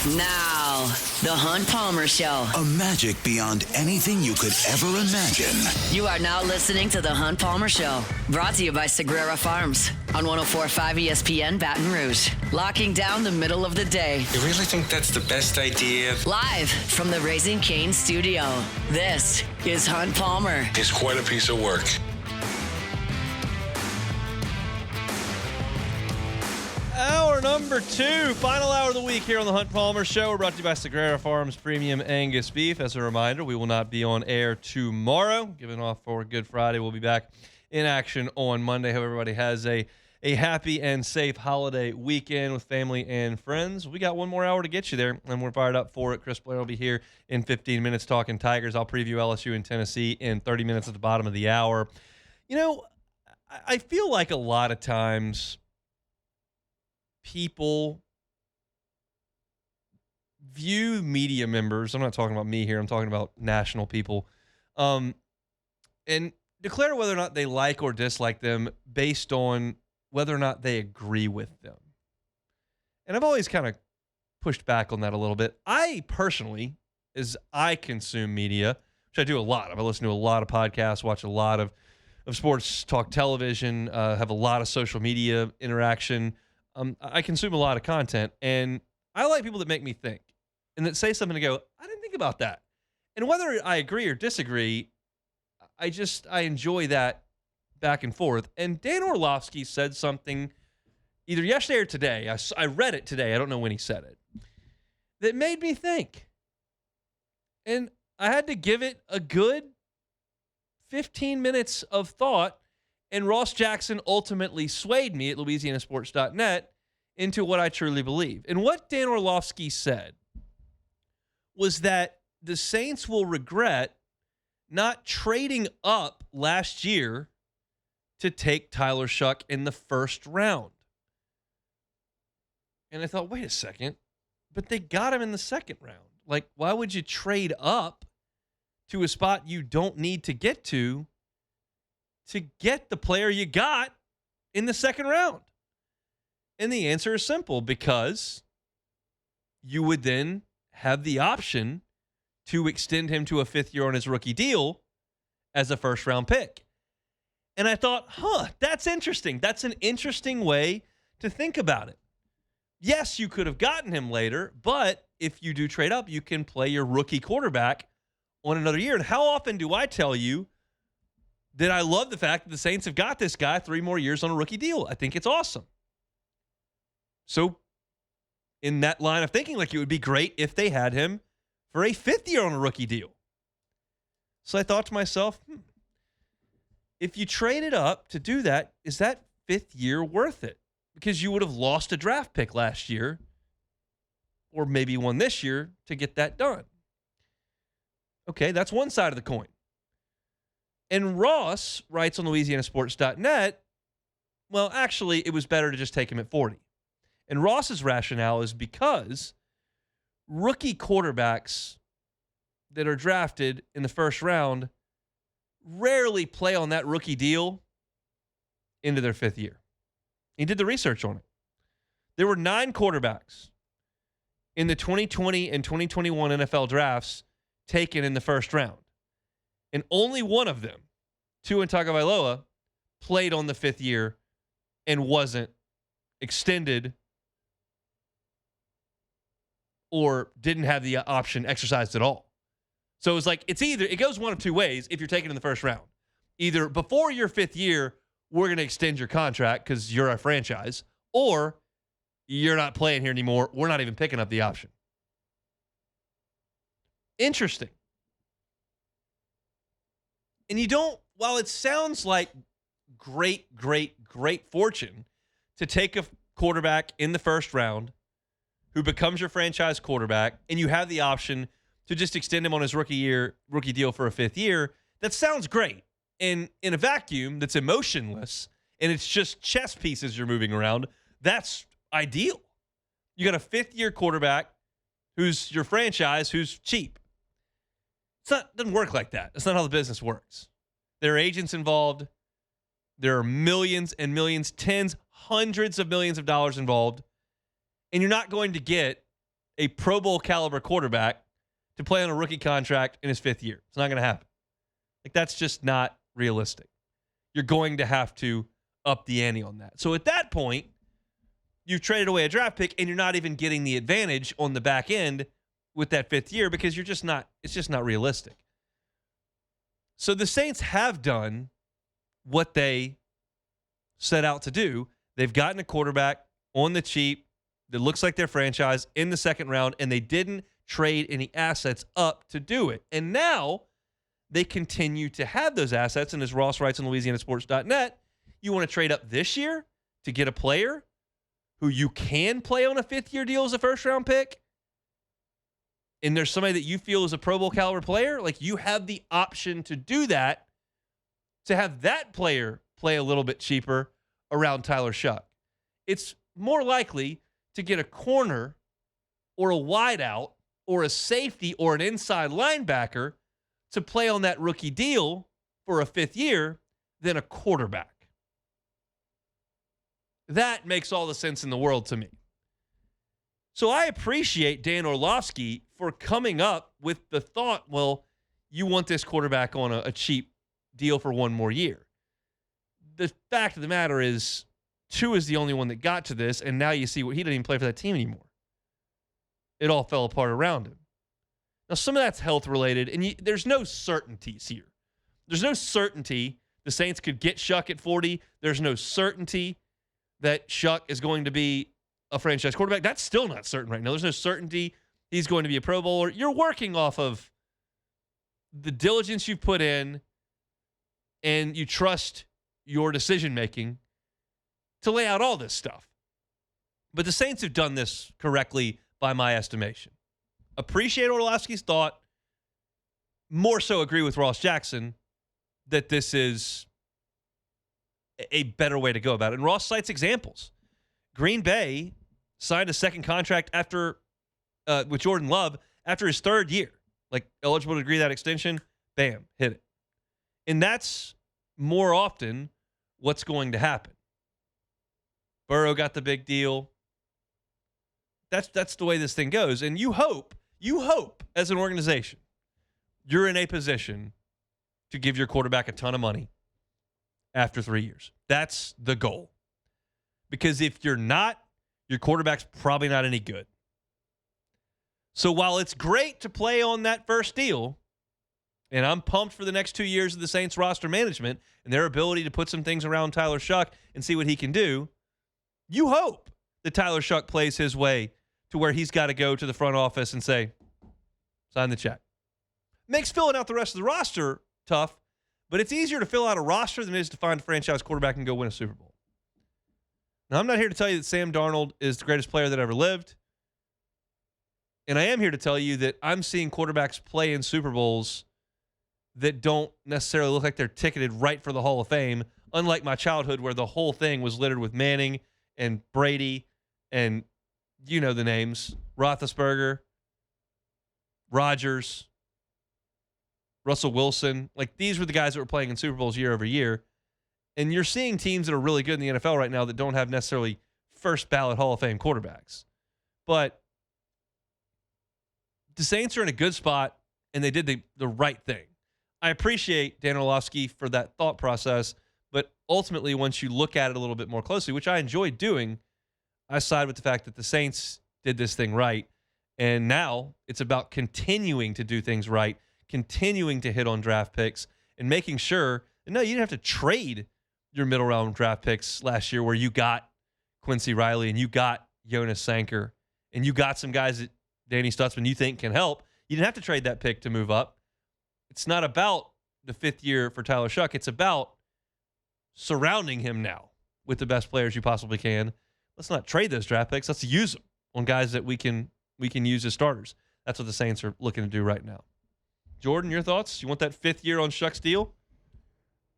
Now, the Hunt Palmer Show. A magic beyond anything you could ever imagine. You are now listening to the Hunt Palmer Show. Brought to you by Sagrera Farms on 104.5 ESPN Baton Rouge. Locking down the middle of the day. You really think that's the best idea? Live from the Raising Cane studio. This is Hunt Palmer. It's quite a piece of work. Hour number 2, final hour of the week here on the Hunt Palmer Show. We're brought to you by Sagrera Farms Premium Angus Beef. As a reminder, we will not be on air tomorrow. Giving off for Good Friday. We'll be back in action on Monday. Hope everybody has a happy and safe holiday weekend with family and friends. We got one more hour to get you there, and we're fired up for it. Chris Blair will be here in 15 minutes talking Tigers. I'll preview LSU and Tennessee in 30 minutes at the bottom of the hour. You know, I feel like a lot of times people view media members, I'm not talking about me here, I'm talking about national people, and declare whether or not they like or dislike them based on whether or not they agree with them. And I've always kind of pushed back on that a little bit. I personally, as I consume media, which I do a lot of, I listen to a lot of podcasts, watch a lot of sports talk television, have a lot of social media interaction. I consume a lot of content, and I like people that make me think and that say something to go, I didn't think about that. And whether I agree or disagree, I enjoy that back and forth. And Dan Orlovsky said something either yesterday or today. I read it today. I don't know when he said it. That made me think. And I had to give it a good 15 minutes of thought. And Ross Jackson ultimately swayed me at LouisianaSports.net into what I truly believe. And what Dan Orlovsky said was that the Saints will regret not trading up last year to take Tyler Shough in the first round. And I thought, wait a second, but they got him in the second round. Like, why would you trade up to a spot you don't need to get to get the player you got in the second round? And the answer is simple, because you would then have the option to extend him to a fifth year on his rookie deal as a first round pick. And I thought, that's interesting. That's an interesting way to think about it. Yes, you could have gotten him later, but if you do trade up, you can play your rookie quarterback on another year. And how often do I tell you that I love the fact that the Saints have got this guy 3 more years on a rookie deal? I think it's awesome. So in that line of thinking, like, it would be great if they had him for a 5th year on a rookie deal. So I thought to myself, if you traded up to do that, is that 5th year worth it? Because you would have lost a draft pick last year, or maybe one this year, to get that done. Okay, that's one side of the coin. And Ross writes on LouisianaSports.net, well, actually, it was better to just take him at 40. And Ross's rationale is because rookie quarterbacks that are drafted in the first round rarely play on that rookie deal into their 5th year. He did the research on it. There were 9 quarterbacks in the 2020 and 2021 NFL drafts taken in the first round. And only one of them, Tua Tagovailoa, played on the 5th year and wasn't extended or didn't have the option exercised at all. So it's like, it goes one of 2 ways if you're taken in the first round. Either before your 5th year, we're going to extend your contract because you're a franchise, or you're not playing here anymore. We're not even picking up the option. Interesting. And you don't, while it sounds like great fortune to take a quarterback in the first round who becomes your franchise quarterback, and you have the option to just extend him on his rookie deal for a 5th year, that sounds great. And in a vacuum that's emotionless and it's just chess pieces you're moving around, that's ideal. You got a 5th year quarterback who's your franchise, who's cheap. It doesn't work like that. That's not how the business works. There are agents involved. There are millions and millions, tens, hundreds of millions of dollars involved. And you're not going to get a Pro Bowl caliber quarterback to play on a rookie contract in his 5th year. It's not going to happen. Like, that's just not realistic. You're going to have to up the ante on that. So at that point, you've traded away a draft pick and you're not even getting the advantage on the back end with that 5th year because it's just not realistic. So the Saints have done what they set out to do. They've gotten a quarterback on the cheap that looks like their franchise in the 2nd round, and they didn't trade any assets up to do it. And now they continue to have those assets. And as Ross writes on LouisianaSports.net, you want to trade up this year to get a player who you can play on a 5th-year deal as a first-round pick, and there's somebody that you feel is a Pro Bowl caliber player, like you have the option to do that, to have that player play a little bit cheaper around Tyler Shough. It's more likely to get a corner or a wideout or a safety or an inside linebacker to play on that rookie deal for a 5th year than a quarterback. That makes all the sense in the world to me. So I appreciate Dan Orlovsky for coming up with the thought, well, you want this quarterback on a cheap deal for 1 more year. The fact of the matter is, Tua is the only one that got to this, and now you see what he didn't even play for that team anymore. It all fell apart around him. Now, some of that's health-related, and there's no certainties here. There's no certainty the Saints could get Shough at 40. There's no certainty that Shough is going to be a franchise quarterback. That's still not certain right now. There's no certainty he's going to be a Pro Bowler. You're working off of the diligence you've put in, and you trust your decision-making to lay out all this stuff. But the Saints have done this correctly by my estimation. Appreciate Orlovsky's thought. More so agree with Ross Jackson that this is a better way to go about it. And Ross cites examples. Green Bay signed a 2nd contract after with Jordan Love after his 3rd year. Like, eligible to agree that extension, bam, hit it. And that's more often what's going to happen. Burrow got the big deal. That's the way this thing goes. And you hope as an organization, you're in a position to give your quarterback a ton of money after 3 years. That's the goal. Because if you're not, your quarterback's probably not any good. So while it's great to play on that first deal, and I'm pumped for the next 2 years of the Saints roster management and their ability to put some things around Tyler Shough and see what he can do, you hope that Tyler Shough plays his way to where he's got to go to the front office and say, sign the check. Makes filling out the rest of the roster tough, but it's easier to fill out a roster than it is to find a franchise quarterback and go win a Super Bowl. Now, I'm not here to tell you that Sam Darnold is the greatest player that ever lived. And I am here to tell you that I'm seeing quarterbacks play in Super Bowls that don't necessarily look like they're ticketed right for the Hall of Fame, unlike my childhood where the whole thing was littered with Manning and Brady and you know the names, Roethlisberger, Rodgers, Russell Wilson. Like, these were the guys that were playing in Super Bowls year over year. And you're seeing teams that are really good in the NFL right now that don't have necessarily first ballot Hall of Fame quarterbacks. But the Saints are in a good spot, and they did the right thing. I appreciate Dan Orlovsky for that thought process, but ultimately, once you look at it a little bit more closely, which I enjoyed doing, I side with the fact that the Saints did this thing right, and now it's about continuing to do things right, continuing to hit on draft picks, and making sure that, no, you didn't have to trade your middle round draft picks last year where you got Quincy Riley and you got Jonas Sanker and you got some guys that Danny Stutzman you think can help. You didn't have to trade that pick to move up. It's not about the 5th year for Tyler Shough. It's about surrounding him now with the best players you possibly can. Let's not trade those draft picks. Let's use them on guys that we can use as starters. That's what the Saints are looking to do right now. Jordan, your thoughts? You want that 5th year on Shough's deal?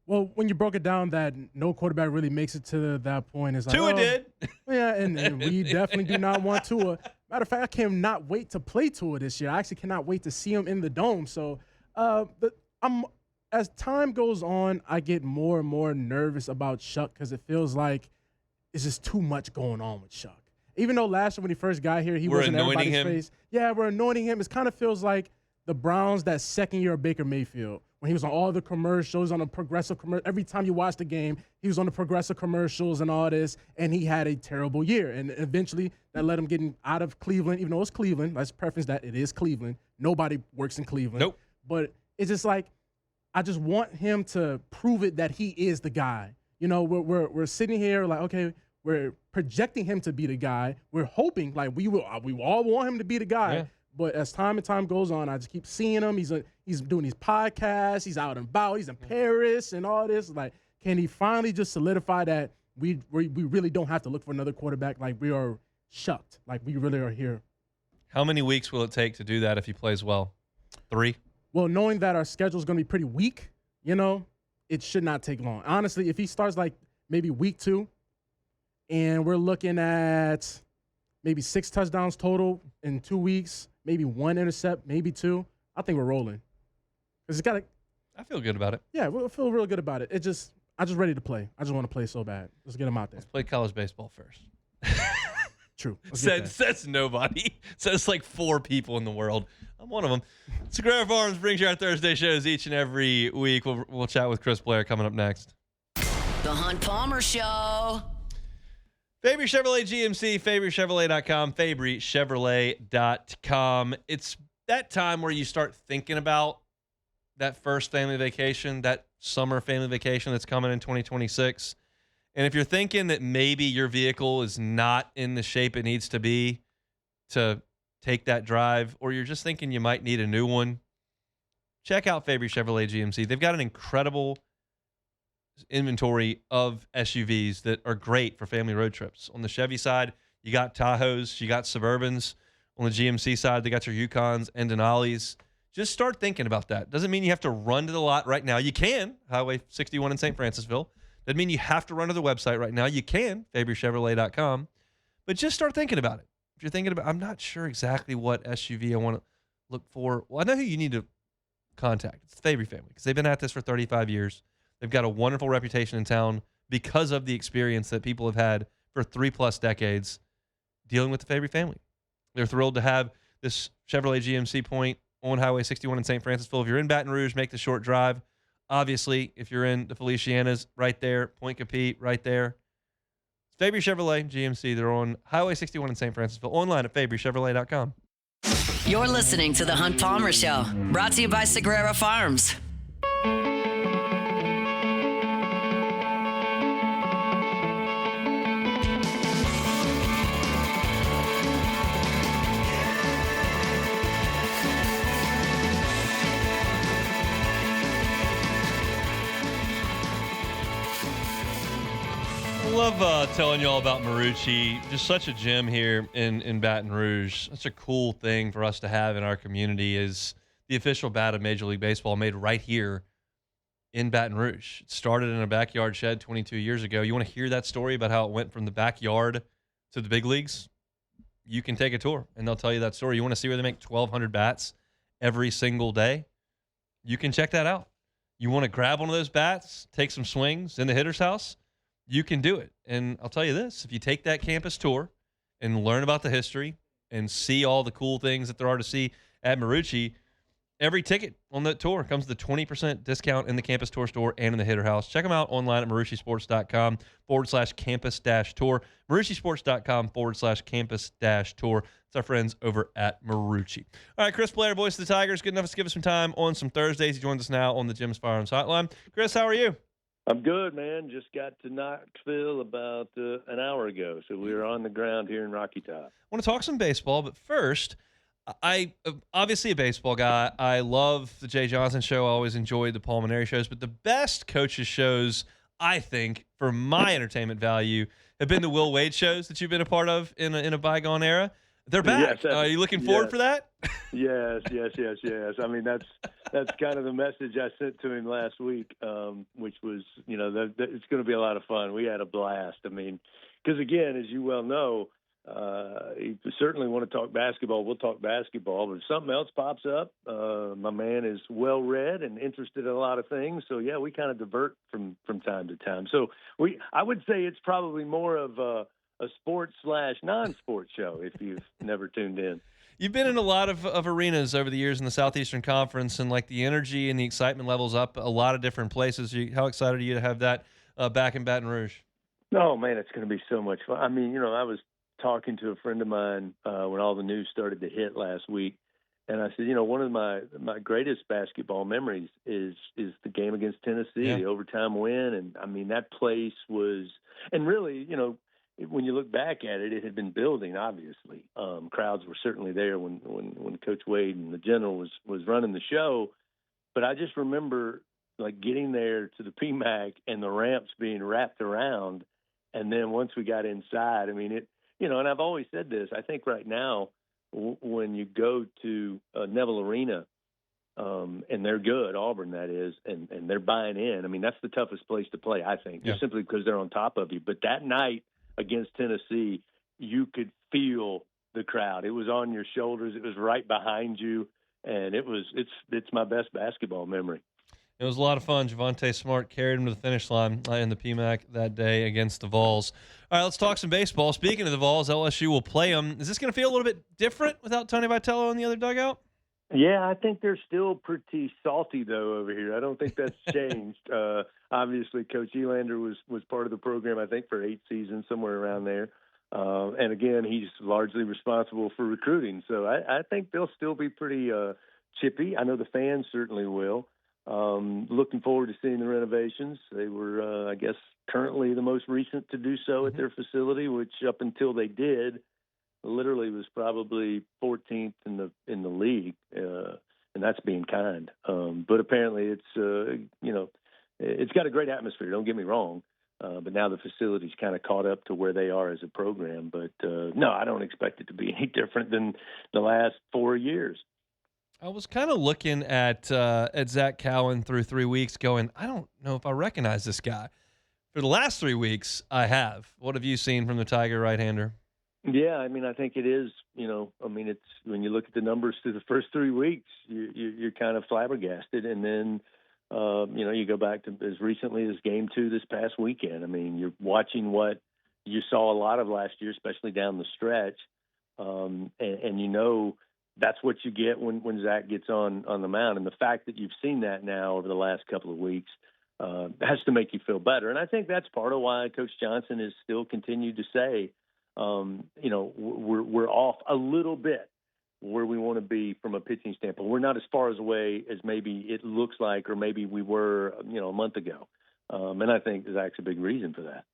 Well, when you broke it down that no quarterback really makes it to that point, it's like, Tua did. Yeah, and we definitely do not want Tua. Matter of fact, I cannot wait to play Tua this year. I actually cannot wait to see him in the dome. So, as time goes on, I get more and more nervous about Shough because it feels like it's just too much going on with Shough. Even though last year when he first got here, he We're wasn't anointing everybody's him. face. Yeah, we're anointing him. It kind of feels like the Browns that second year of Baker Mayfield when he was on all the commercials, on a progressive commercial. Every time you watch the game, he was on the progressive commercials and all this, and he had a terrible year. And eventually that led him getting out of Cleveland, even though it's Cleveland. Let's preface that it is Cleveland. Nobody works in Cleveland. Nope. But it's just like, I just want him to prove it that he is the guy. You know, we're sitting here like, okay, we're projecting him to be the guy. We're hoping, like, we all want him to be the guy. Yeah. But as time goes on, I just keep seeing him. He's doing these podcasts. He's out and about. He's in Paris and all this. Like, can he finally just solidify that we really don't have to look for another quarterback? Like, we are shucked. Like, we really are here. How many weeks will it take to do that if he plays well? 3? Well, knowing that our schedule is going to be pretty weak, you know, it should not take long. Honestly, if he starts like maybe week 2, and we're looking at maybe 6 touchdowns total in 2 weeks, maybe 1 intercept, maybe 2, I think we're rolling. Because it's got to. I feel good about it. Yeah, we'll feel real good about it. I'm just ready to play. I just want to play so bad. Let's get him out there. Let's play college baseball first. True. Says nobody. Says like 4 people in the world. I'm one of them. Sagrera Farms brings you our Thursday shows each and every week. We'll chat with Chris Blair coming up next. The Hunt Palmer Show. Fabry Chevrolet GMC, FabryChevrolet.com, FabryChevrolet.com. It's that time where you start thinking about that first family vacation, that summer family vacation that's coming in 2026. And if you're thinking that maybe your vehicle is not in the shape it needs to be to take that drive, or you're just thinking you might need a new one, check out Fabry Chevrolet GMC. They've got an incredible inventory of SUVs that are great for family road trips. On the Chevy side, you got Tahoes, you got Suburbans. On the GMC side, they got your Yukons and Denali's. Just start thinking about that. Doesn't mean you have to run to the lot right now. You can, Highway 61 in St. Francisville. Doesn't mean you have to run to the website right now. You can, FabryChevrolet.com. But just start thinking about it. If you're thinking about, I'm not sure exactly what SUV I want to look for. Well, I know who you need to contact. It's the Fabry family because they've been at this for 35 years. They've got a wonderful reputation in town because of the experience that people have had for 3+ decades dealing with the Fabry family. They're thrilled to have this Chevrolet GMC point on Highway 61 in St. Francisville. If you're in Baton Rouge, make the short drive. Obviously, if you're in the Felicianas, right there. Point Capite, right there. Fabry Chevrolet GMC. They're on Highway 61 in St. Francisville. Online at FabryChevrolet.com. You're listening to The Hunt Palmer Show, brought to you by Sagrera Farms. I love telling you all about Marucci. Just such a gem here in Baton Rouge. Such a cool thing for us to have in our community is the official bat of Major League Baseball made right here in Baton Rouge. It started in a backyard shed 22 years ago. You want to hear that story about how it went from the backyard to the big leagues? You can take a tour, and they'll tell you that story. You want to see where they make 1,200 bats every single day? You can check that out. You want to grab one of those bats, take some swings in the hitter's house? You can do it. And I'll tell you this, if you take that campus tour and learn about the history and see all the cool things that there are to see at Marucci, every ticket on that tour comes with a 20% discount in the campus tour store and in the hitter house. Check them out online at maruccisports.com/campus-tour. maruccisports.com/campus-tour. It's our friends over at Marucci. All right, Chris Blair, voice of the Tigers, good enough to give us some time on some Thursdays. He joins us now on the Jim's Firearms Hotline. Chris, how are you? I'm good, man. Just got to Knoxville about an hour ago, so we were on the ground here in Rocky Top. I want to talk some baseball, but first, I obviously a baseball guy. I love the Jay Johnson show. I always enjoyed the Paul Maneri shows, but the best coaches shows, I think, for my entertainment value, have been the Will Wade shows that you've been a part of in a bygone era. They're back. Yes, Are you looking forward for that? Yes. I mean, that's kind of the message I sent to him last week, which was, it's going to be a lot of fun. We had a blast. I mean, because, again, as you well know, you certainly want to talk basketball. We'll talk basketball. But if something else pops up, my man is well-read and interested in a lot of things. So, yeah, we kind of divert from time to time. So I would say it's probably more of a a sports/non-sports show if you've never tuned in. You've been in a lot of arenas over the years in the Southeastern Conference, and like the energy and the excitement levels up a lot of different places. How excited are you to have that back in Baton Rouge? Oh man, it's going to be so much fun. I mean, I was talking to a friend of mine when all the news started to hit last week, and I said, one of my greatest basketball memories is the game against Tennessee, the overtime win, and I mean that place was, and really, when you look back at it, it had been building. Obviously, crowds were certainly there when Coach Wade and the General was running the show, but I just remember like getting there to the PMAC and the ramps being wrapped around. And then once we got inside, I mean, and I've always said this, I think right now when you go to Neville Arena and they're good, Auburn that is, and they're buying in, I mean, that's the toughest place to play, I think, just simply because they're on top of you. But that night against Tennessee, you could feel the crowd. It was on your shoulders. It was right behind you. And it's my best basketball memory. It was a lot of fun. Javonte Smart carried him to the finish line in the PMAC that day against the Vols. All right, let's talk some baseball. Speaking of the Vols, LSU will play them. Is this going to feel a little bit different without Tony Vitello in the other dugout? Yeah, I think they're still pretty salty, though, over here. I don't think that's changed. Obviously, Coach Elander was part of the program, I think, for 8 seasons, somewhere around there. And, again, he's largely responsible for recruiting. So I think they'll still be pretty chippy. I know the fans certainly will. Looking forward to seeing the renovations. They were, I guess, currently the most recent to do so at their facility, which up until they did, literally was probably 14th in the league, and that's being kind. But apparently, it's got a great atmosphere. Don't get me wrong. But now the facility's kind of caught up to where they are as a program. But no, I don't expect it to be any different than the last 4 years. I was kind of looking at Zach Cowan through 3 weeks going, I don't know if I recognize this guy. For the last 3 weeks, I have. What have you seen from the Tiger right-hander? Yeah, I mean, I think it is, it's when you look at the numbers through the first 3 weeks, you're kind of flabbergasted. And then, you go back to as recently as game 2 this past weekend. I mean, you're watching what you saw a lot of last year, especially down the stretch. And that's what you get when Zach gets on the mound. And the fact that you've seen that now over the last couple of weeks has to make you feel better. And I think that's part of why Coach Johnson has still continued to say, we're off a little bit where we want to be from a pitching standpoint. We're not as far away as maybe it looks like, or maybe we were, a month ago. And I think Zach's a big reason for that.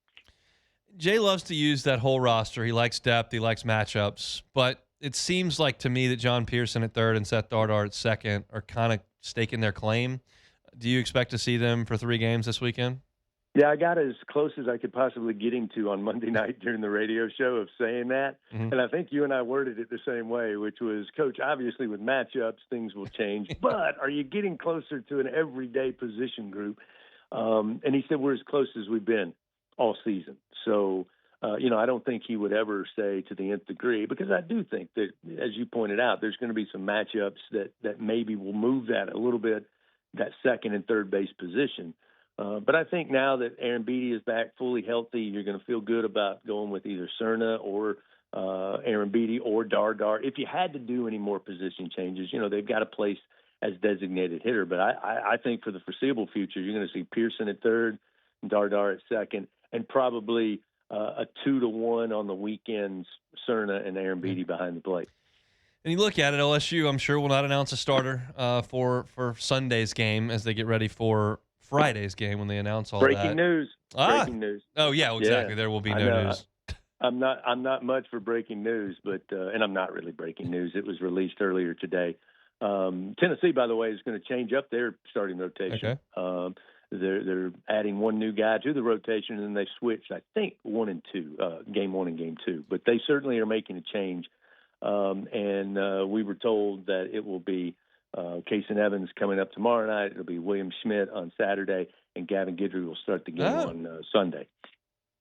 Jay loves to use that whole roster. He likes depth. He likes matchups. But it seems like to me that John Pearson at third and Seth Dardar at second are kind of staking their claim. Do you expect to see them for 3 games this weekend? Yeah, I got as close as I could possibly get him to on Monday night during the radio show of saying that. Mm-hmm. And I think you and I worded it the same way, which was, Coach, obviously with matchups, things will change. But are you getting closer to an everyday position group? And he said, we're as close as we've been all season. So, I don't think he would ever say to the nth degree, because I do think that, as you pointed out, there's going to be some matchups that maybe will move that a little bit, that second and third base position. But I think now that Aaron Beatty is back fully healthy, you're going to feel good about going with either Cerna or Aaron Beatty or Dardar. If you had to do any more position changes, they've got a place as designated hitter. But I think for the foreseeable future, you're going to see Pearson at third, Dardar at second, and probably a 2-1 on the weekends, Cerna and Aaron Beatty behind the plate. And you look at it, LSU, I'm sure, will not announce a starter for Sunday's game as they get ready for Friday's game when they announce all Breaking that. News. Breaking news. Oh yeah, well, exactly. Yeah. There will be no news. I'm not much for breaking news, but and I'm not really breaking news. It was released earlier today. Tennessee, by the way, is going to change up their starting rotation. Okay. They're adding one new guy to the rotation, and then they switched, I think, 1 and 2, game 1 and game 2. But they certainly are making a change. And we were told that it will be Kason Evans coming up tomorrow night. It'll be William Schmidt on Saturday, and Gavin Guidry will start the game on Sunday.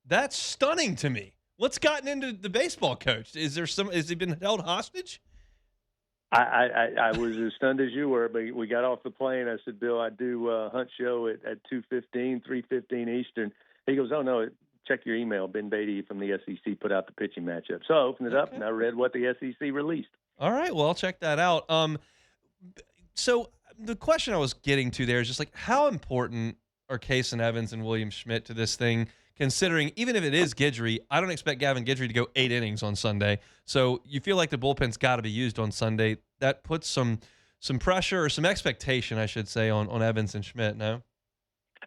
That's stunning to me. What's gotten into the baseball coach? Has he been held hostage? I was as stunned as you were, but we got off the plane. I said, Bill, I do Hunt Show at 2:15, 3:15 Eastern. He goes, oh, no, check your email. Ben Beatty from the SEC put out the pitching matchup. So I opened it up and I read what the SEC released. All right, well, I'll check that out. So the question I was getting to there is just like, how important are Case and Evans and William Schmidt to this thing, considering even if it is Guidry, I don't expect Gavin Guidry to go 8 innings on Sunday. So you feel like the bullpen's got to be used on Sunday. That puts some pressure or some expectation, I should say, on Evans and Schmidt, no?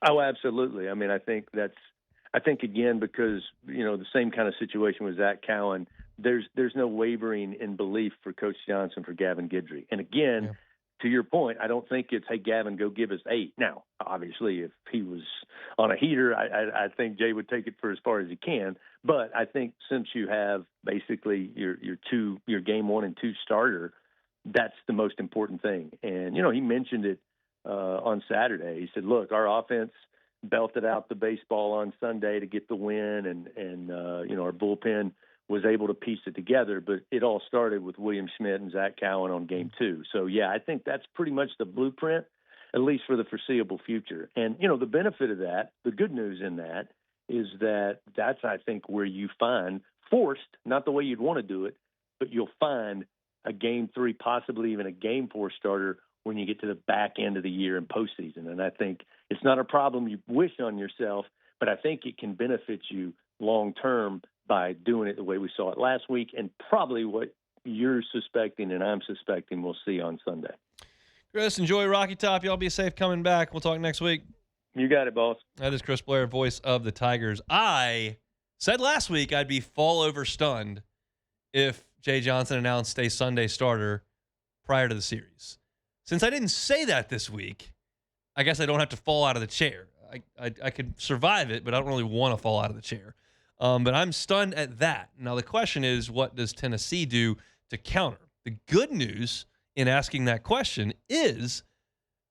Oh, absolutely. I mean, I think again, because, the same kind of situation with Zach Cowan, there's no wavering in belief for Coach Johnson for Gavin Guidry. And again, to your point, I don't think it's, hey, Gavin, go give us 8. Now, obviously, if he was on a heater, I think Jay would take it for as far as he can. But I think since you have basically your game 1 and 2 starter, that's the most important thing. And, he mentioned it on Saturday. He said, look, our offense belted out the baseball on Sunday to get the win, and our bullpen was able to piece it together, but it all started with William Schmidt and Zach Cowan on game 2. So, I think that's pretty much the blueprint, at least for the foreseeable future. And, the benefit of that, the good news in that, is that's, I think, where you find forced, not the way you'd want to do it, but you'll find a game 3, possibly even a game 4 starter when you get to the back end of the year in postseason. And I think it's not a problem you wish on yourself, but I think it can benefit you long-term by doing it the way we saw it last week, and probably what you're suspecting and I'm suspecting we'll see on Sunday. Chris, enjoy Rocky Top. Y'all be safe coming back. We'll talk next week. You got it, boss. That is Chris Blair, voice of the Tigers. I said last week I'd be fall over stunned if Jay Johnson announced a Sunday starter prior to the series. Since I didn't say that this week, I guess I don't have to fall out of the chair. I could survive it, but I don't really want to fall out of the chair. But I'm stunned at that. Now, the question is, what does Tennessee do to counter? The good news in asking that question is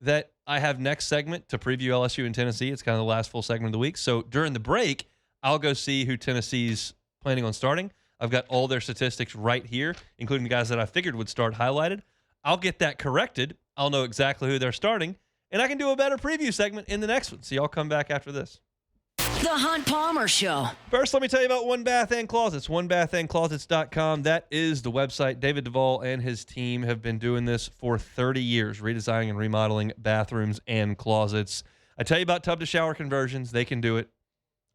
that I have next segment to preview LSU and Tennessee. It's kind of the last full segment of the week. So during the break, I'll go see who Tennessee's planning on starting. I've got all their statistics right here, including the guys that I figured would start highlighted. I'll get that corrected. I'll know exactly who they're starting, and I can do a better preview segment in the next one. So y'all come back after this. The Hunt Palmer Show. First, let me tell you about One Bath and Closets, onebathandclosets.com. That is the website. David Duvall and his team have been doing this for 30 years, redesigning and remodeling bathrooms and closets. I tell you about tub-to-shower conversions. They can do it.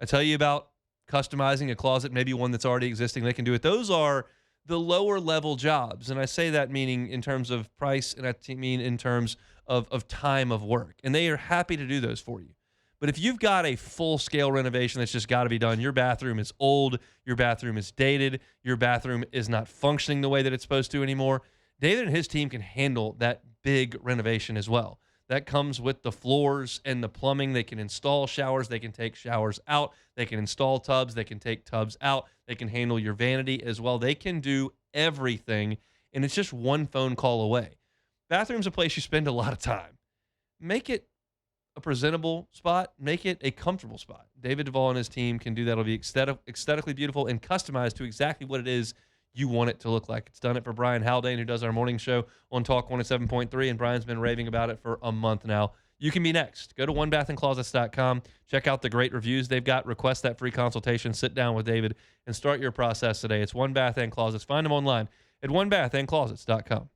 I tell you about customizing a closet, maybe one that's already existing. They can do it. Those are the lower-level jobs, and I say that meaning in terms of price, and I mean in terms of time of work. And they are happy to do those for you. But if you've got a full-scale renovation that's just got to be done, your bathroom is old, your bathroom is dated, your bathroom is not functioning the way that it's supposed to anymore, David and his team can handle that big renovation as well. That comes with the floors and the plumbing. They can install showers. They can take showers out. They can install tubs. They can take tubs out. They can handle your vanity as well. They can do everything, and it's just one phone call away. Bathroom's a place you spend a lot of time. Make it a presentable spot. Make it a comfortable spot. David Duvall and his team can do that. It'll be aesthetically beautiful and customized to exactly what it is you want it to look like. It's done it for Brian Haldane, who does our morning show on Talk 107.3, and Brian's been raving about it for a month now. You can be next. Go to onebathandclosets.com. Check out the great reviews they've got. Request that free consultation. Sit down with David and start your process today. It's One Bath and Closets. Find them online at onebathandclosets.com.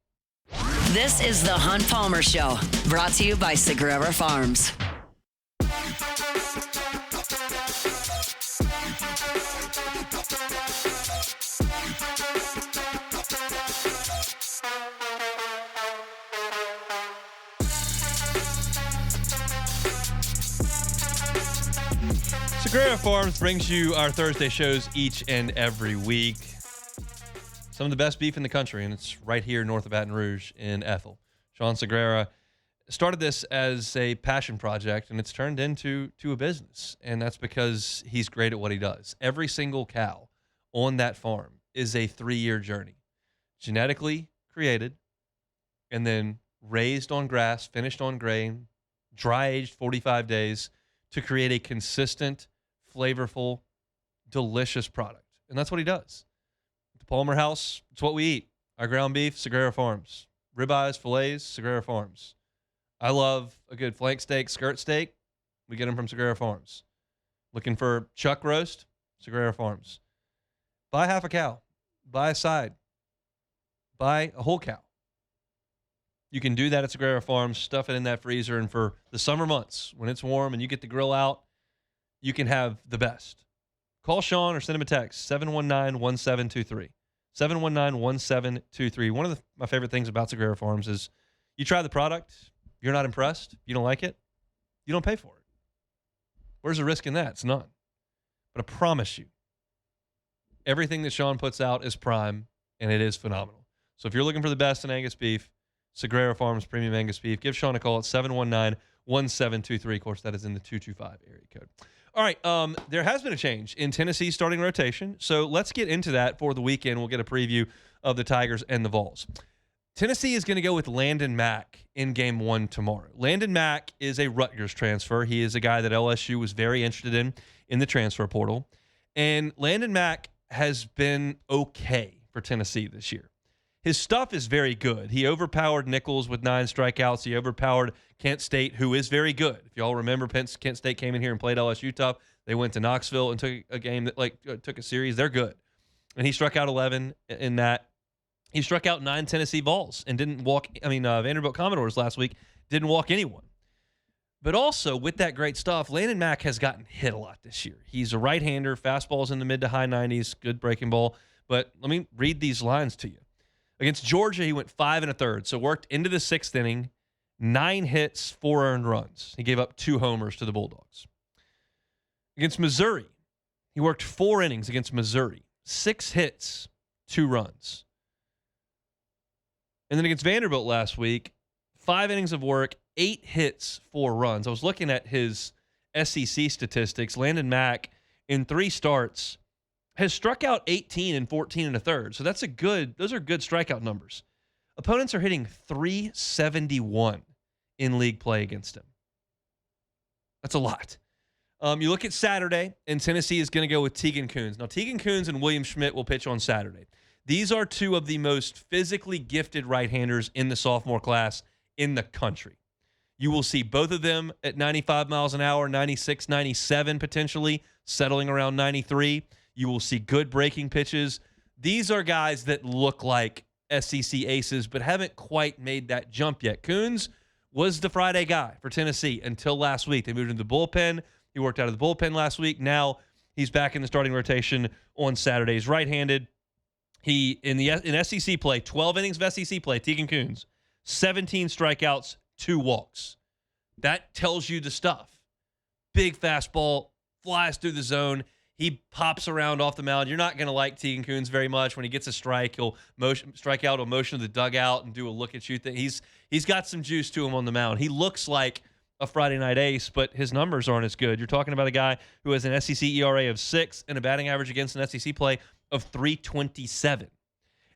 This is the Hunt Palmer Show, brought to you by Sagrera Farms. Sagrera Farms brings you our Thursday shows each and every week. Some of the best beef in the country, and it's right here north of Baton Rouge in Ethel. Sean Sagrera started this as a passion project, and it's turned into a business, and that's because he's great at what he does. Every single cow on that farm is a 3-year journey, genetically created, and then raised on grass, finished on grain, dry-aged 45 days to create a consistent, flavorful, delicious product, and that's what he does. Palmer House, it's what we eat. Our ground beef, Sagrera Farms. Ribeyes, fillets, Sagrera Farms. I love a good flank steak, skirt steak. We get them from Sagrera Farms. Looking for chuck roast? Sagrera Farms. Buy half a cow. Buy a side. Buy a whole cow. You can do that at Sagrera Farms, stuff it in that freezer, and for the summer months, when it's warm and you get the grill out, you can have the best. Call Sean or send him a text, 719-1723. 719-1723. One of my favorite things about Sagrera Farms is you try the product, you're not impressed, you don't like it, you don't pay for it. Where's the risk in that? It's none. But I promise you, everything that Sean puts out is prime, and it is phenomenal. So if you're looking for the best in Angus beef, Sagrera Farms Premium Angus Beef, give Sean a call at 719-1723. Of course, that is in the 225 area code. All right, there has been a change in Tennessee's starting rotation, so let's get into that for the weekend. We'll get a preview of the Tigers and the Vols. Tennessee is going to go with Landon Mack in Game 1 tomorrow. Landon Mack is a Rutgers transfer. He is a guy that LSU was very interested in the transfer portal. And Landon Mack has been okay for Tennessee this year. His stuff is very good. He overpowered Nichols with 9 strikeouts. He overpowered Kent State, who is very good. If y'all remember, Kent State came in here and played LSU tough. They went to Knoxville and took a game that took a series. They're good. And he struck out 11 in that. He struck out 9 Tennessee Vols and didn't walk. Vanderbilt Commodores last week didn't walk anyone. But also, with that great stuff, Landon Mack has gotten hit a lot this year. He's a right-hander, fastballs in the mid to high 90s, good breaking ball. But let me read these lines to you. Against Georgia, he went 5 1/3, so worked into the 6th inning, 9 hits, 4 earned runs. He gave up 2 homers to the Bulldogs. Against Missouri, he worked 4 innings against Missouri, 6 hits, 2 runs. And then against Vanderbilt last week, 5 innings of work, 8 hits, 4 runs. I was looking at his SEC statistics. Landon Mack, in 3 starts, has struck out 18 and 14 1/3. So those are good strikeout numbers. Opponents are hitting .371 in league play against him. That's a lot. You look at Saturday, and Tennessee is going to go with Tegan Kuhns. Now, Tegan Kuhns and William Schmidt will pitch on Saturday. These are 2 of the most physically gifted right-handers in the sophomore class in the country. You will see both of them at 95 miles an hour, 96, 97 potentially, settling around 93. You will see good breaking pitches. These are guys that look like SEC aces but haven't quite made that jump yet. Kuhns was the Friday guy for Tennessee until last week. They moved into the bullpen. He worked out of the bullpen last week. Now he's back in the starting rotation on Saturdays. Right-handed. He, in SEC play, 12 innings of SEC play, Tegan Kuhns, 17 strikeouts, 2 walks. That tells you the stuff. Big fastball, flies through the zone. He pops around off the mound. You're not going to like Tegan Kuhns very much. When he gets a strike, he'll strike out, he'll motion to the dugout and do a look-at-you thing. He's got some juice to him on the mound. He looks like a Friday night ace, but his numbers aren't as good. You're talking about a guy who has an SEC ERA of 6 and a batting average against an SEC play of 327.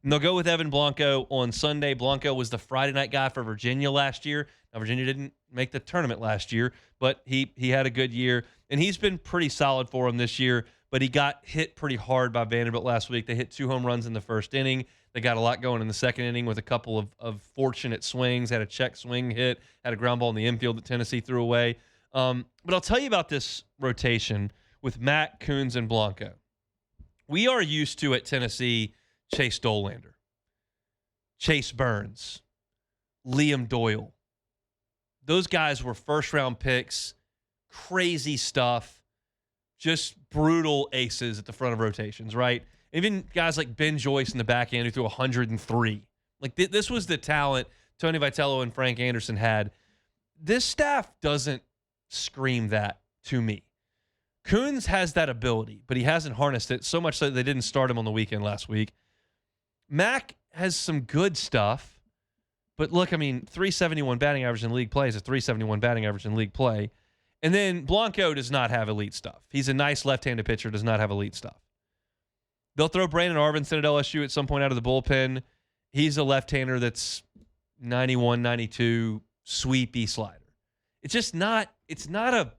And they'll go with Evan Blanco on Sunday. Blanco was the Friday night guy for Virginia last year. Now, Virginia didn't make the tournament last year, but he had a good year, and he's been pretty solid for him this year, but he got hit pretty hard by Vanderbilt last week. They hit 2 home runs in the first inning. They got a lot going in the second inning with a couple of fortunate swings, had a check swing hit, had a ground ball in the infield that Tennessee threw away. But I'll tell you about this rotation with Mack, Kuhns, and Blanco. We are used to, at Tennessee, Chase Dollander, Chase Burns, Liam Doyle. Those guys were first-round picks, crazy stuff, just brutal aces at the front of rotations, right? Even guys like Ben Joyce in the back end who threw 103. Like, this was the talent Tony Vitello and Frank Anderson had. This staff doesn't scream that to me. Kuhns has that ability, but he hasn't harnessed it, so much so they didn't start him on the weekend last week. Mack has some good stuff, but look, 371 batting average in league play is a 371 batting average in league play. And then Blanco does not have elite stuff. He's a nice left-handed pitcher, does not have elite stuff. They'll throw Brandon Arvinson at LSU at some point out of the bullpen. He's a left-hander that's 91, 92, sweepy slider. It's not a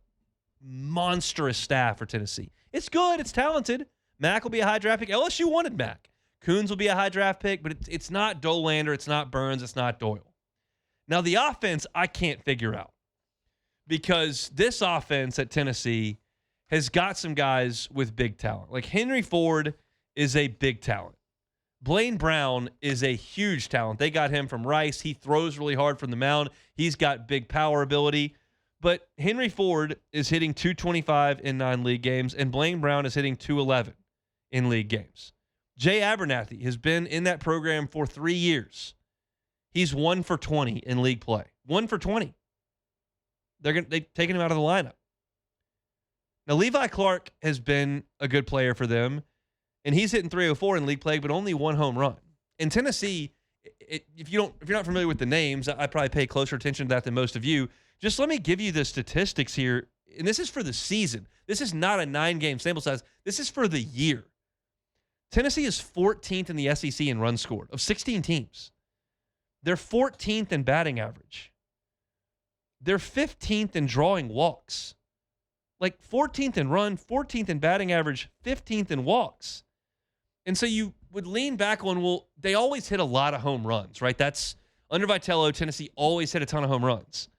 monstrous staff for Tennessee. It's good. It's talented. Mack will be a high draft pick. LSU wanted Mack. Kuhns will be a high draft pick, but it's not Dollander. It's not Burns. It's not Doyle. Now, the offense I can't figure out because this offense at Tennessee has got some guys with big talent. Like Henry Ford is a big talent. Blaine Brown is a huge talent. They got him from Rice. He throws really hard from the mound. He's got big power ability. But Henry Ford is hitting 225 in 9 league games, and Blaine Brown is hitting 211 in league games. Jay Abernathy has been in that program for 3 years. He's 1 for 20 in league play. 1 for 20. They've taken him out of the lineup. Now, Levi Clark has been a good player for them, and he's hitting 304 in league play, but only 1 home run. In Tennessee, if you're not familiar with the names, I probably pay closer attention to that than most of you. Just let me give you the statistics here, and this is for the season. This is not a 9-game sample size. This is for the year. Tennessee is 14th in the SEC in runs scored of 16 teams. They're 14th in batting average. They're 15th in drawing walks. Like 14th in run, 14th in batting average, 15th in walks. And so you would lean back on, well, they always hit a lot of home runs, right? That's under Vitello, Tennessee always hit a ton of home runs.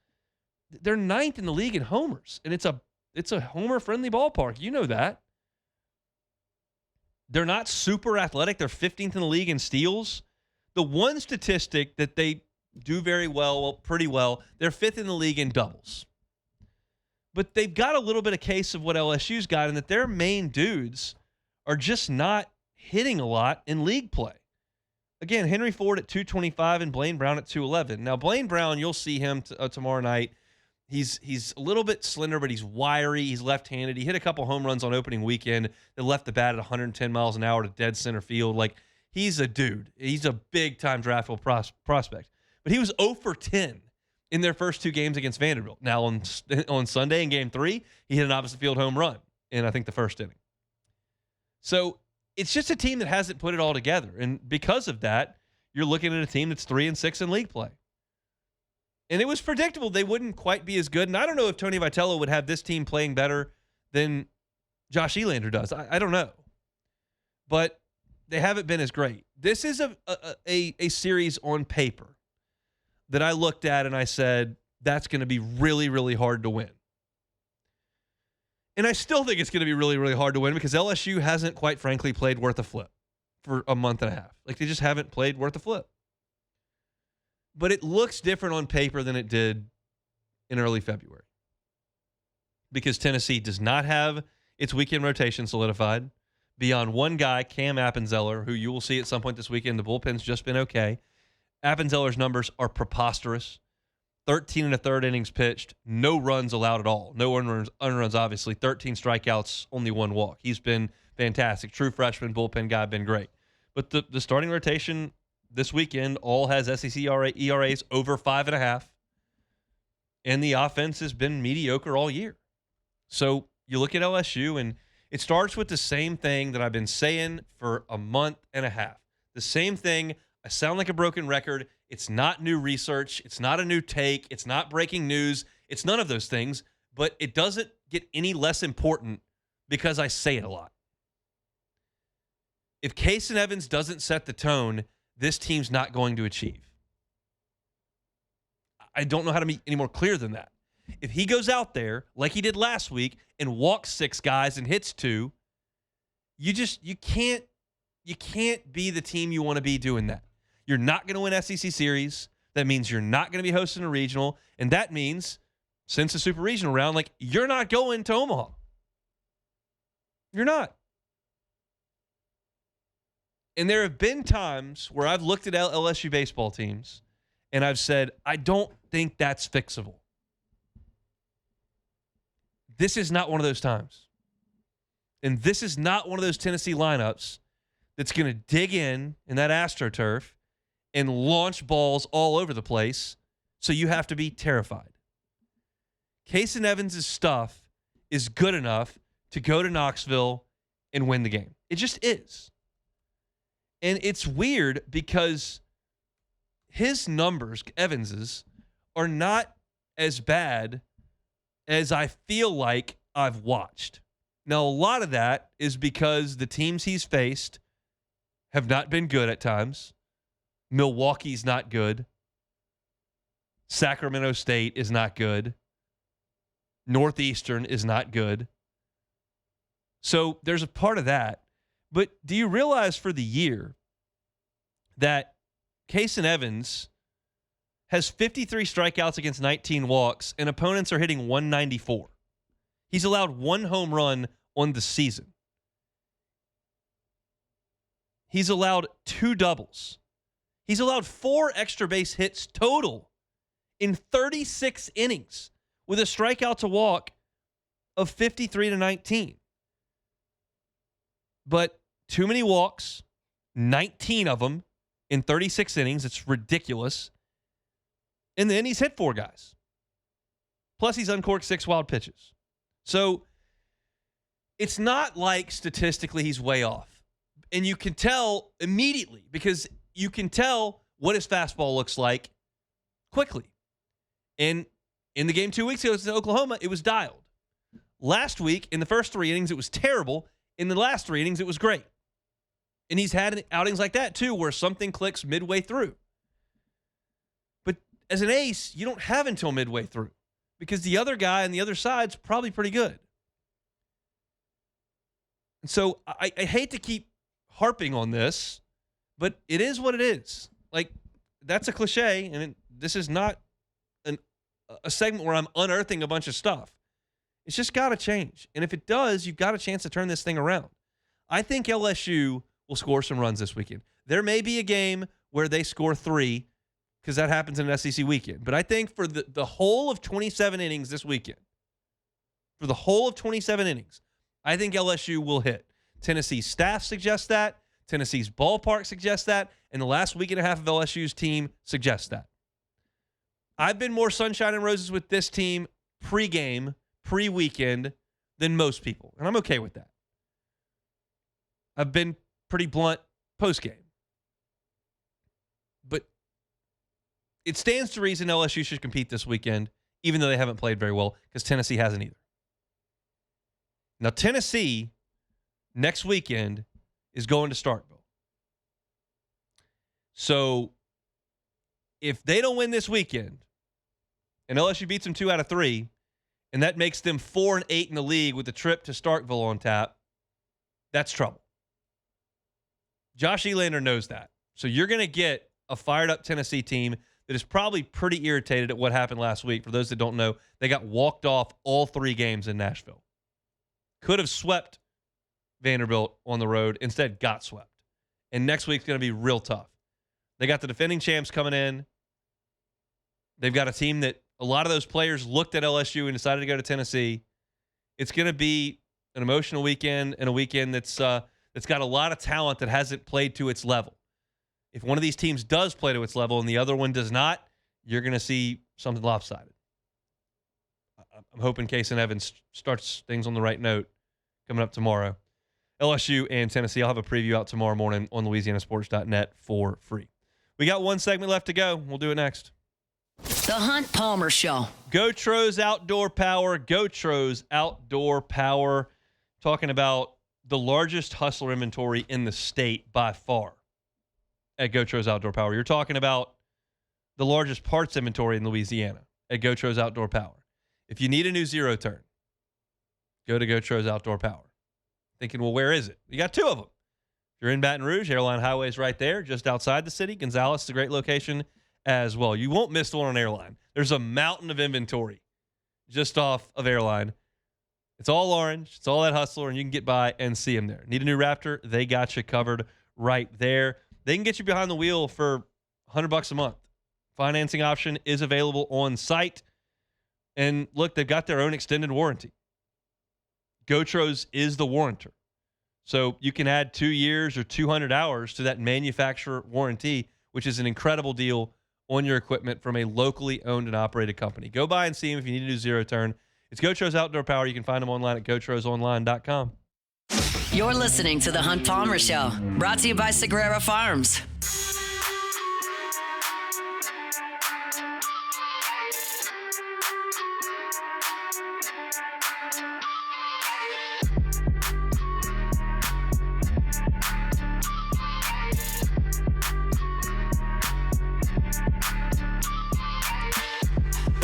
They're 9th in the league in homers, and it's a homer-friendly ballpark. You know that. They're not super athletic. They're 15th in the league in steals. The one statistic that they do very well, pretty well, they're 5th in the league in doubles. But they've got a little bit of case of what LSU's got in that their main dudes are just not hitting a lot in league play. Again, Henry Ford at 225 and Blaine Brown at 211. Now, Blaine Brown, you'll see him tomorrow night. He's a little bit slender, but he's wiry. He's left-handed. He hit a couple home runs on opening weekend that left the bat at 110 miles an hour to dead center field. Like, he's a dude. He's a big-time draftable prospect. But he was 0 for 10 in their first 2 games against Vanderbilt. Now, on Sunday in Game 3, he hit an opposite field home run in, I think, the first inning. So it's just a team that hasn't put it all together. And because of that, you're looking at a team that's 3-6 in league play. And it was predictable they wouldn't quite be as good. And I don't know if Tony Vitello would have this team playing better than Josh Elander does. I don't know. But they haven't been as great. This is a series on paper that I looked at and I said, that's going to be really, really hard to win. And I still think it's going to be really, really hard to win because LSU hasn't, quite frankly, played worth a flip for a month and a half. Like, they just haven't played worth a flip. But it looks different on paper than it did in early February because Tennessee does not have its weekend rotation solidified beyond one guy, Cam Appenzeller, who you will see at some point this weekend. The bullpen's just been okay. Appenzeller's numbers are preposterous. 13 1/3 innings pitched, no runs allowed at all. No unruns, obviously. 13 strikeouts, only 1 walk. He's been fantastic. True freshman, bullpen guy, been great. But the starting rotation this weekend all has SEC ERAs over 5.5, and the offense has been mediocre all year. So you look at LSU, and it starts with the same thing that I've been saying for a month and a half. The same thing. I sound like a broken record. It's not new research. It's not a new take. It's not breaking news. It's none of those things, but it doesn't get any less important because I say it a lot. If Kason Evans doesn't set the tone, this team's not going to achieve. I don't know how to be any more clear than that. If he goes out there like he did last week and walks 6 guys and hits 2, you can't be the team you want to be doing that. You're not going to win SEC series. That means you're not going to be hosting a regional, and that means since the super regional round, like, you're not going to Omaha. You're not. And there have been times where I've looked at LSU baseball teams and I've said, I don't think that's fixable. This is not one of those times. And this is not one of those Tennessee lineups that's going to dig in that AstroTurf and launch balls all over the place, so you have to be terrified. Kason Evans' stuff is good enough to go to Knoxville and win the game. It just is. And it's weird because his numbers, Evans's, are not as bad as I feel like I've watched. Now, a lot of that is because the teams he's faced have not been good at times. Milwaukee's not good. Sacramento State is not good. Northeastern is not good. So there's a part of that. But do you realize for the year that Kason Evans has 53 strikeouts against 19 walks, and opponents are hitting 194? He's allowed 1 home run on the season. He's allowed 2 doubles. He's allowed 4 extra base hits total in 36 innings with a strikeout to walk of 53 to 19. But too many walks, 19 of them in 36 innings. It's ridiculous. And then he's hit 4 guys. Plus he's uncorked 6 wild pitches. So it's not like statistically he's way off. And you can tell immediately because you can tell what his fastball looks like quickly. And in the game 2 weeks ago in Oklahoma, it was dialed. Last week, in the first 3 innings, it was terrible. In the last 3 innings, it was great. And he's had outings like that, too, where something clicks midway through. But as an ace, you don't have until midway through because the other guy on the other side's probably pretty good. And so I hate to keep harping on this, but it is what it is. Like, that's a cliche, and this is not a segment where I'm unearthing a bunch of stuff. It's just got to change. And if it does, you've got a chance to turn this thing around. I think LSU will score some runs this weekend. There may be a game where they score 3 because that happens in an SEC weekend. But I think for the whole of 27 innings this weekend, for the whole of 27 innings, I think LSU will hit. Tennessee's staff suggests that. Tennessee's ballpark suggests that. And the last week and a half of LSU's team suggests that. I've been more sunshine and roses with this team pre-game, pre-weekend than most people. And I'm okay with that. I've been pretty blunt post-game. But it stands to reason LSU should compete this weekend, even though they haven't played very well, because Tennessee hasn't either. Now, Tennessee, next weekend, is going to Starkville. So, if they don't win this weekend, and LSU beats them 2 out of 3, and that makes them 4-8 in the league with the trip to Starkville on tap, that's trouble. Josh Elander knows that. So you're going to get a fired-up Tennessee team that is probably pretty irritated at what happened last week. For those that don't know, they got walked off all 3 games in Nashville. Could have swept Vanderbilt on the road, instead got swept. And next week's going to be real tough. They got the defending champs coming in. They've got a team that a lot of those players looked at LSU and decided to go to Tennessee. It's going to be an emotional weekend and a weekend that's got a lot of talent that hasn't played to its level. If one of these teams does play to its level and the other one does not, you're going to see something lopsided. I'm hoping Kason Evans starts things on the right note coming up tomorrow. LSU and Tennessee. I'll have a preview out tomorrow morning on LouisianaSports.net for free. We got 1 segment left to go. We'll do it next. The Hunt Palmer Show. GoTro's Outdoor Power. GoTro's Outdoor Power. Talking about the largest hustler inventory in the state by far at GoTro's Outdoor Power. You're talking about the largest parts inventory in Louisiana at GoTro's Outdoor Power. If you need a new zero turn, go to GoTro's Outdoor Power. Thinking, well, where is it? You got 2 of them. If you're in Baton Rouge, Airline Highway is right there, just outside the city. Gonzales is a great location as well. You won't miss the one on Airline. There's a mountain of inventory just off of Airline. It's all orange. It's all that hustler, and you can get by and see them there. Need a new Raptor? They got you covered right there. They can get you behind the wheel for $100 a month. Financing option is available on site. And look, they've got their own extended warranty. GoTro's is the warrantor. So you can add 2 years or 200 hours to that manufacturer warranty, which is an incredible deal on your equipment from a locally owned and operated company. Go by and see them if you need to do zero turn. It's GoTro's Outdoor Power. You can find them online at GoTro'sOnline.com. You're listening to The Hunt Palmer Show, brought to you by Sagrera Farms.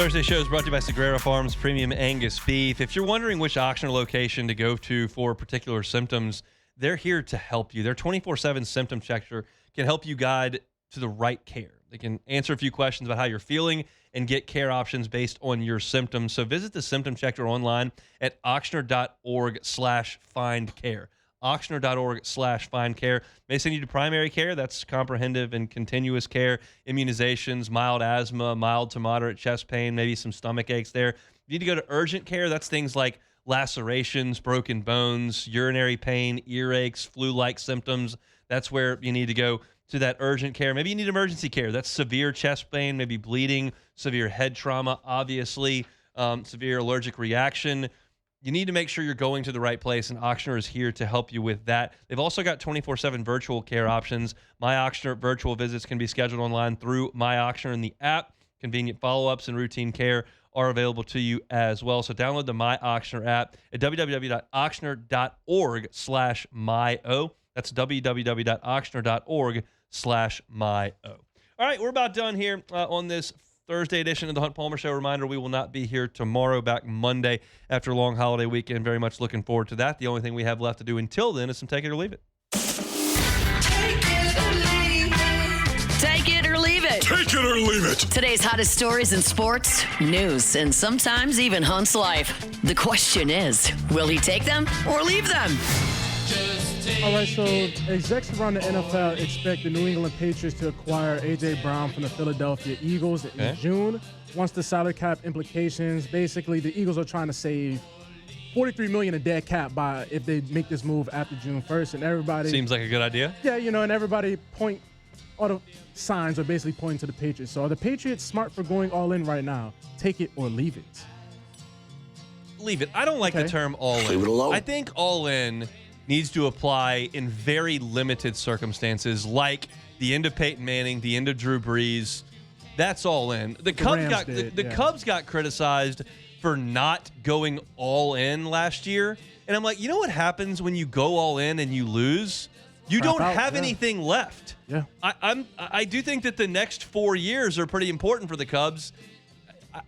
Thursday show is brought to you by Sagrera Farms Premium Angus Beef. If you're wondering which auction or location to go to for particular symptoms, they're here to help you. Their 24/7 symptom checker can help you guide to the right care. They can answer a few questions about how you're feeling and get care options based on your symptoms. So visit the symptom checker online at auctioner.org/findcare. Auctioner.org/findcare. They send you to primary care. That's comprehensive and continuous care, immunizations, mild asthma, mild to moderate chest pain, maybe some stomach aches there. You need to go to urgent care. That's things like lacerations, broken bones, urinary pain, earaches, flu-like symptoms. That's where you need to go to that urgent care. Maybe you need emergency care. That's severe chest pain, maybe bleeding, severe head trauma, obviously, severe allergic reaction. You need to make sure you're going to the right place, and Auctioner is here to help you with that. They've also got 24/7 virtual care options. My Auctioner virtual visits can be scheduled online through My Auctioner in the app. Convenient follow-ups and routine care are available to you as well. So download the My Auctioner app at www.auctioner.org/myo. That's www.auctioner.org/myo. All right, we're about done here on this Thursday edition of the Hunt Palmer Show. Reminder, we will not be here tomorrow, back Monday after a long holiday weekend. Very much looking forward to that. The only thing we have left to do until then is some Take It or Leave It. Take it or leave it. Take it or leave it. Today's hottest stories in sports, news, and sometimes even Hunt's life. The question is, will he take them or leave them? All right, so execs around the NFL expect the New England Patriots to acquire A.J. Brown from the Philadelphia Eagles in June. Once the salary cap implications, basically the Eagles are trying to save $43 million in dead cap by if they make this move after June 1st, and everybody Seems like a good idea. Yeah, and everybody all the signs are basically pointing to the Patriots. So are the Patriots smart for going all in right now? Take it or leave it. Leave it. I don't like the term all in. Leave it alone. I think all in needs to apply in very limited circumstances, like the end of Peyton Manning, the end of Drew Brees. That's all in. The Cubs got criticized for not going all in last year, and I'm like, you know what happens when you go all in and you lose? You don't have anything left. Yeah, I do think that the next 4 years are pretty important for the Cubs,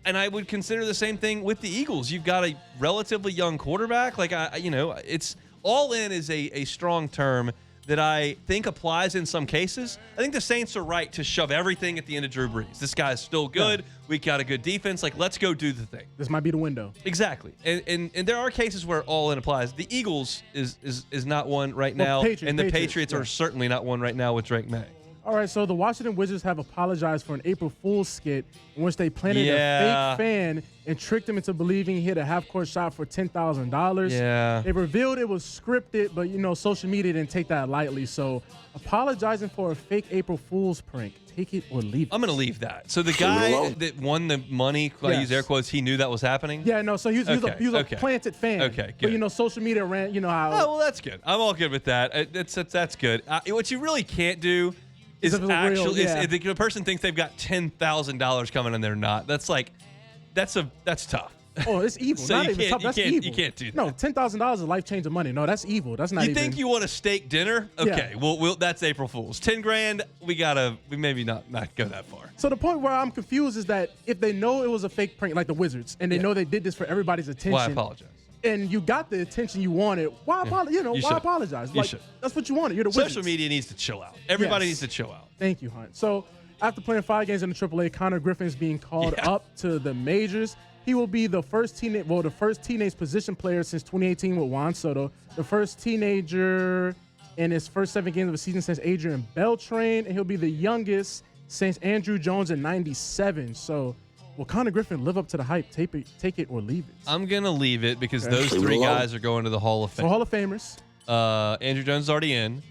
and I would consider the same thing with the Eagles. You've got a relatively young quarterback. It's all in is a strong term that I think applies in some cases. I think the Saints are right to shove everything at the end of Drew Brees. This guy's still good. Yeah. We got a good defense. Let's go do the thing. This might be the window. Exactly. And there are cases where all in applies. The Eagles is not one right now, and the Patriots are certainly not one right now with Drake May. All right, so the Washington Wizards have apologized for an April Fool's skit in which they planted a fake fan and tricked him into believing he hit a half-court shot for $10,000. Yeah. They revealed it was scripted, but, social media didn't take that lightly. So apologizing for a fake April Fool's prank, take it or leave it. I'm going to leave that. So the guy that won the money, I use air quotes, he knew that was happening? Yeah, no, so he was a planted fan. Okay, good. But, social media ran, how. Oh, well, that's good. I'm all good with that. That's good. What you really can't do is if the person thinks they've got $10,000 coming and they're not. That's tough. Oh, it's evil. So not even tough. That's evil. You can't do that. No, $10,000 is life-changing money. No, that's evil. That's not. You think you want a steak dinner? Okay, well, that's April Fool's. $10,000. We maybe not go that far. So the point where I'm confused is that if they know it was a fake prank, like the Wizards, and they know they did this for everybody's attention. Well, I apologize. And you got the attention you wanted. Why apologize? Why apologize? You should. That's what you wanted. You're the Wizards. Social media needs to chill out. Everybody needs to chill out. Thank you, Hunt. So after playing 5 games in the AAA, Connor Griffin is being called up to the majors. He will be the first teenage position player since 2018 with Juan Soto, the first teenager in his first 7 games of the season since Adrian Beltran, and he'll be the youngest since Andrew Jones in '97. So will Connor Griffin live up to the hype? Take it or leave it? I'm going to leave it because those 3 guys are going to the Hall of Fame. So Hall of Famers. Andrew Jones is already in.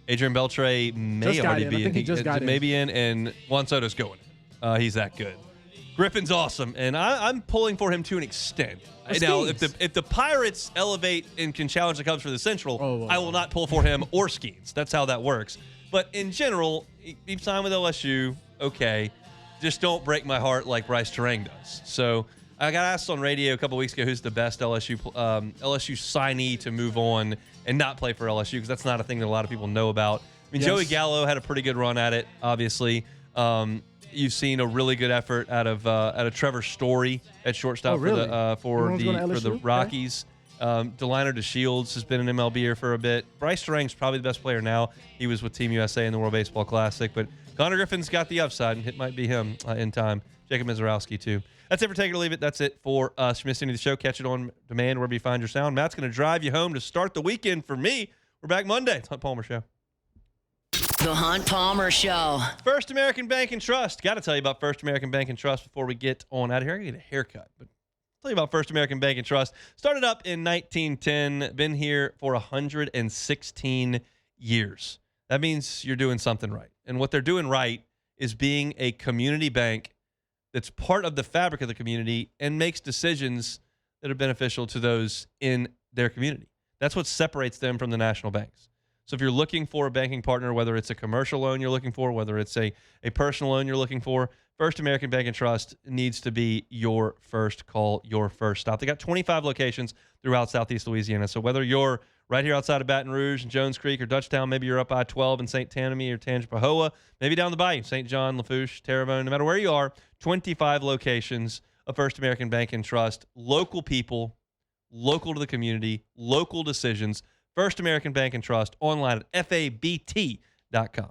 Adrian Beltre may already be in. He just got in. Maybe in, and Juan Soto's going in. He's that good. Griffin's awesome, and I'm pulling for him to an extent. Now, if the Pirates elevate and can challenge the Cubs for the Central, I will not pull for him or Skeens. That's how that works. But in general, he signed with LSU. Okay. Just don't break my heart like Bryce Terang does. So I got asked on radio a couple weeks ago who's the best LSU signee to move on and not play for LSU, because that's not a thing that a lot of people know about. I mean, Joey Gallo had a pretty good run at it, obviously. you've seen a really good effort out of Trevor Story at shortstop really? for Going to the LSU? Rockies. Deliner DeShields has been an MLB here for a bit. Bryce Durang's probably the best player now. He was with Team USA in the World Baseball Classic, but Connor Griffin's got the upside, and it might be him in time. Jacob Mizorowski, too. That's it for Take It or Leave It. That's it for us. If you missed any of the show, catch it on demand wherever you find your sound. Matt's going to drive you home to start the weekend for me. We're back Monday. It's Hunt Palmer Show. The Hunt Palmer Show. First American Bank and Trust. Got to tell you about First American Bank and Trust before we get on out of here. I got to get a haircut, but I'll tell you about First American Bank and Trust. Started up in 1910. Been here for 116 years. That means you're doing something right. And what they're doing right is being a community bank that's part of the fabric of the community and makes decisions that are beneficial to those in their community. That's what separates them from the national banks. So if you're looking for a banking partner, whether it's a commercial loan you're looking for, whether it's a personal loan you're looking for, First American Bank and Trust needs to be your first call, your first stop. They got 25 locations throughout Southeast Louisiana. So whether you're right here outside of Baton Rouge and Jones Creek or Dutchtown, maybe you're up I-12 in St. Tammany or Tangipahoa, maybe down the bayou, St. John, Lafourche, Terrebonne, no matter where you are, 25 locations of First American Bank and Trust. Local people, local to the community, local decisions. First American Bank and Trust, online at fabt.com.